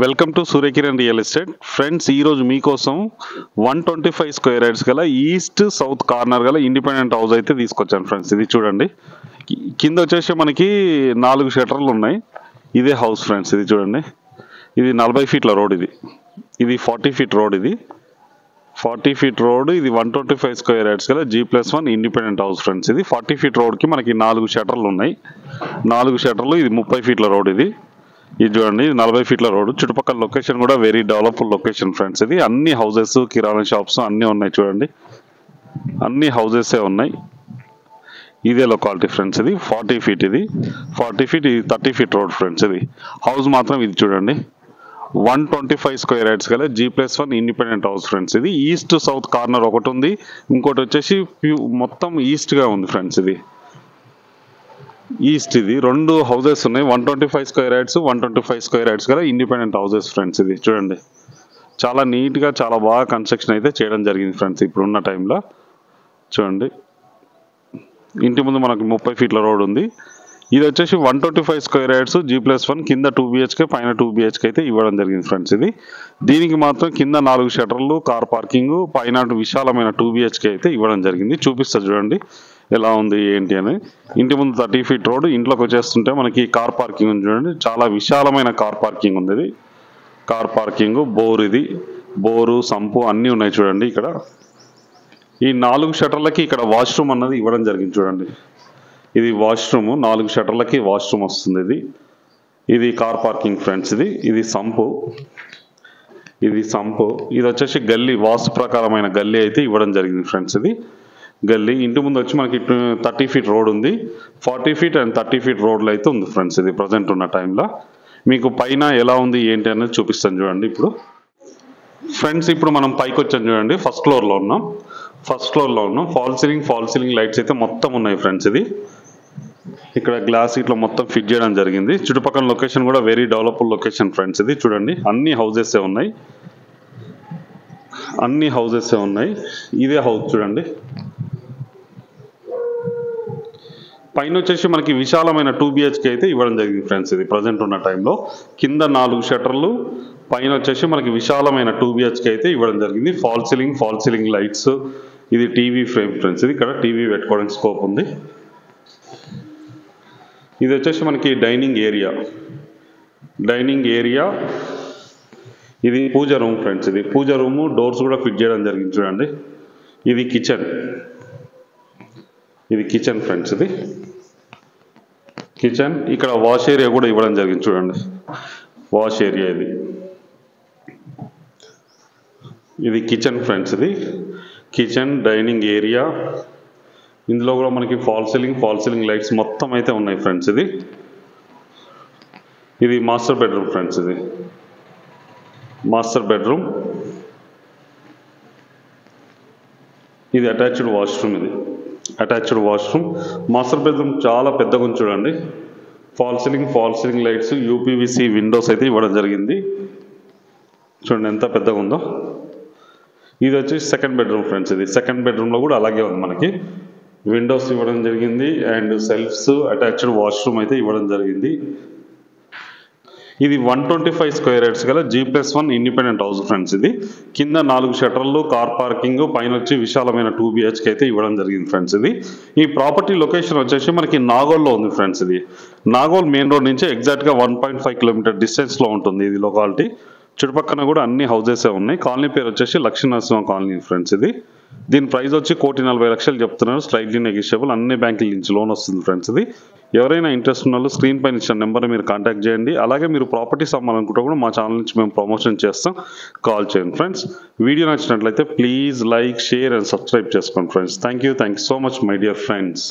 Welcome to Surya Kiran real estate friends. ఈరోజు మీకోసం 125 square yards గల ఈస్ట్ సౌత్ కార్నర్ గల ఇండిపెండెంట్ హౌస్ అయితే తీసుకొచ్చాను ఫ్రెండ్స్. ఇది చూడండి, కింద వచ్చేసి మనకి 4 షట్టర్లు ఉన్నాయి. ఇదే హౌస్ ఫ్రెండ్స్. ఇది చూడండి, ఇది 40 ఫీట్ల రోడ్. ఇది 40 ఫీట్ రోడ్. ఇది 40 ఫీట్ రోడ్. ఇది 125 స్క్వేర్ యార్డ్స్ గల G+1 ఇండిపెండెంట్ హౌస్ ఫ్రెండ్స్. ఇది 40 ఫీట్ రోడ్కి మనకి 4 షట్టర్లు ఉన్నాయి. 4 షట్టర్లు. ఇది 30 ఫీట్ల రోడ్. ఇది చూడండి, 40 ఫీట్ల రోడ్. చుట్టుపక్కల లొకేషన్ కూడా వెరీ డెవలప్డ్ లొకేషన్ ఫ్రెండ్స్. ఇది అన్ని హౌసెస్, కిరాణా షాప్స్ అన్నీ ఉన్నాయి. చూడండి, అన్ని హౌసెసే ఉన్నాయి. ఇదే లొకాలిటీ ఫ్రెండ్స్. ఇది 40 ఫీట్. ఇది 40 ఫీట్. ఇది 30 ఫీట్ రోడ్ ఫ్రెండ్స్. ఇది హౌస్ మాత్రం ఇది చూడండి, 125 స్క్వేర్ యార్డ్స్ గల G+1 ఇండిపెండెంట్ హౌస్ ఫ్రెండ్స్. ఇది ఈస్ట్ సౌత్ కార్నర్ ఒకటి ఉంది, ఇంకోటి వచ్చేసి మొత్తం ఈస్ట్గా ఉంది ఫ్రెండ్స్. ఇది ఈస్ట్. ఇది 2 హౌసెస్ ఉన్నాయి. 125 స్క్వేర్ యార్డ్స్, 125 స్క్వేర్ యార్డ్స్ గల ఇండిపెండెంట్ హౌసెస్ ఫ్రెండ్స్. ఇది చూడండి, చాలా నీట్గా చాలా బాగా కన్స్ట్రక్షన్ అయితే చేయడం జరిగింది ఫ్రెండ్స్. ఇప్పుడున్న టైంలో చూడండి, ఇంటి ముందు మనకు 30 ఫీట్ల రోడ్ ఉంది. ఇది వచ్చేసి 125 స్క్వేర్ యార్డ్స్ G+1, కింద 2 BHK, పైన 2 BHK అయితే ఇవ్వడం జరిగింది ఫ్రెండ్స్. ఇది దీనికి మాత్రం కింద 4 షట్టర్లు, కార్ పార్కింగ్, పైన విశాలమైన 2 BHK అయితే ఇవ్వడం జరిగింది. చూపిస్తా చూడండి ఎలా ఉంది ఏంటి అని. ఇంటి ముందు 30 ఫీట్ రోడ్. ఇంట్లోకి వచ్చేస్తుంటే మనకి కార్ పార్కింగ్ ఉంది చూడండి, చాలా విశాలమైన కార్ పార్కింగ్ ఉంది. ఇది కార్ పార్కింగ్, బోర్. ఇది బోరు, సంపు అన్నీ ఉన్నాయి చూడండి. ఇక్కడ ఈ 4 షట్టర్లకి ఇక్కడ వాష్రూమ్ అన్నది ఇవ్వడం జరిగింది చూడండి. ఇది వాష్రూమ్, 4 షట్టర్లకి వాష్రూమ్ వస్తుంది. ఇది కార్ పార్కింగ్ ఫ్రెండ్స్. ఇది సంపు. ఇది సంపు. ఇది వచ్చేసి గల్లీ, వాస్తు ప్రకారమైన గల్లీ అయితే ఇవ్వడం జరిగింది ఫ్రెండ్స్. ఇది గల్లీ. ఇంటి ముందు వచ్చి మనకి 30 ఫీట్ రోడ్ ఉంది. 40 ఫీట్ అండ్ 30 ఫీట్ రోడ్లు అయితే ఉంది ఫ్రెండ్స్. ఇది ప్రజెంట్ ఉన్న టైంలో మీకు పైన ఎలా ఉంది ఏంటి అనేది చూపిస్తాను చూడండి. ఇప్పుడు ఫ్రెండ్స్, ఇప్పుడు మనం పైకి వచ్చాం చూడండి. ఫస్ట్ ఫ్లోర్లో ఉన్నాం. ఫాల్ సీలింగ్ లైట్స్ అయితే మొత్తం ఉన్నాయి ఫ్రెండ్స్. ఇది ఇక్కడ గ్లాస్ ఇట్లా మొత్తం ఫిట్ చేయడం జరిగింది. చుట్టుపక్కల లొకేషన్ కూడా వెరీ డెవలప్డ్ లొకేషన్ ఫ్రెండ్స్. ఇది చూడండి, అన్ని హౌసెసే ఉన్నాయి. ఇదే హౌస్ చూడండి. పైన వచ్చేసి మనకి విశాలమైన 2 BHK అయితే ఇవ్వడం జరిగింది ఫ్రెండ్స్. ఇది ప్రజెంట్ ఉన్న టైంలో కింద 4 షట్టర్లు, పైన వచ్చేసి మనకి విశాలమైన 2 BHK అయితే ఇవ్వడం జరిగింది. Fall ceiling lights. ఇది టీవీ ఫ్రేమ్ ఫ్రెండ్స్. ఇది ఇక్కడ టీవీ పెట్టుకోవడానికి స్కోప్ ఉంది. ఇది వచ్చేసి మనకి డైనింగ్ ఏరియా. ఇది పూజ రూమ్ ఫ్రెండ్స్. ఇది పూజ రూము, డోర్స్ కూడా ఫిట్ చేయడం జరిగింది చూడండి. ఇది కిచెన్ ఫ్రెండ్స్. ఇది కిచెన్. ఇక్కడ వాష్ ఏరియా కూడా ఇవ్వడం జరిగింది చూడండి. Wash area. ఇది కిచెన్ ఫ్రెండ్స్. ఇది కిచెన్, డైనింగ్ ఏరియా. ఇందులో కూడా మనకి ఫాల్ సీలింగ్ లైట్స్ మొత్తం అయితే ఉన్నాయి ఫ్రెండ్స్. ఇది మాస్టర్ బెడ్రూమ్ ఫ్రెండ్స్. ఇది మాస్టర్ బెడ్రూమ్. ఇది అటాచ్డ్ వాష్రూమ్. మాస్టర్ బెడ్రూమ్ చాలా పెద్దగా ఉంది చూడండి. Fall ceiling lights, UPVC Windows అయితే ఇవ్వడం జరిగింది. చూడండి ఎంత పెద్దగా ఉందో. ఇది వచ్చి సెకండ్ బెడ్రూమ్ ఫ్రెండ్స్. ఇది సెకండ్ బెడ్రూమ్లో కూడా అలాగే ఉంది. మనకి విండోస్ ఇవ్వడం జరిగింది అండ్ సెల్ఫ్స్, అటాచ్డ్ వాష్రూమ్ అయితే ఇవ్వడం జరిగింది. ఇది 125 స్క్వేర్ యార్డ్స్ గల G+1 ఇండిపెండెంట్ హౌస్ ఫ్రెండ్స్. ఇది కింద 4 షట్టర్లు, కార్ పార్కింగ్, పైన వచ్చి విశాలమైన 2 BHK అయితే ఇవ్వడం జరిగింది ఫ్రెండ్స్. ఈ ప్రాపర్టీ లొకేషన్ వచ్చేసి మనకి నాగోల్లో ఉంది ఫ్రెండ్స్. ఇది నాగోల్ మెయిన్ రోడ్ నుంచి ఎగ్జాక్ట్గా 1.5 కిలోమీటర్ డిస్టెన్స్లో ఉంటుంది ఇది లొకాలిటీ. చుట్టుపక్కల కూడా అన్ని హౌసెసే ఉన్నాయి. కాలనీ పేరు వచ్చేసి లక్ష్మీనరసింహ కాలనీ ఫ్రెండ్స్. దీని ప్రైస్ వచ్చి 1,40,00,000 చెప్తున్నారు. Slightly negotiable. అన్ని బ్యాంకుల నుంచి లోన్ వస్తుంది ఫ్రెండ్స్. ఎవరైనా ఇంట్రెస్ట్ ఉన్న వాళ్ళు స్క్రీన్ పైన ఇచ్చిన నెంబర్ మీరు కాంటాక్ట్ చేయండి. అలాగే మీరు ప్రాపర్టీస్ అమ్మాలనుకుంటే కూడా మా ఛానల్ నుంచి మేము ప్రమోషన్ చేస్తాం, కాల్ చేయండి ఫ్రెండ్స్. వీడియో నచ్చినట్లయితే please like, share and subscribe చేసుకోండి friends. Thank you so much my dear friends.